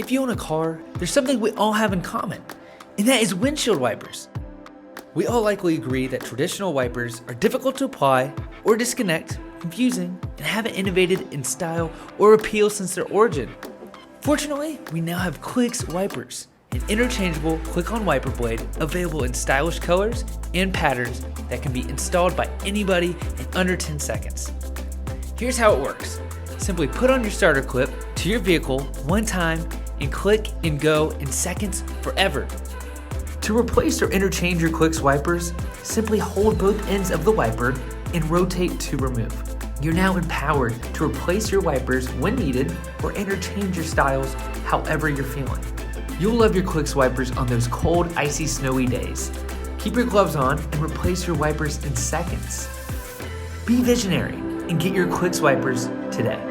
If you own a car, there's something we all have in common, and that is windshield wipers. We all likely agree that traditional wipers are difficult to apply or disconnect, confusing, and haven't innovated in style or appeal since their origin. Fortunately, we now have Clix Wipers, an interchangeable click-on wiper blade available in stylish colors and patterns that can be installed by anybody in under 10 seconds. Here's how it works. Simply put on your starter clip to your vehicle one time and click and go in seconds forever. To replace or interchange your Clix wipers, simply hold both ends of the wiper and rotate to remove. You're now empowered to replace your wipers when needed or interchange your styles however you're feeling. You'll love your Clix wipers on those cold, icy, snowy days. Keep your gloves on and replace your wipers in seconds. Be visionary and get your Clix wipers today.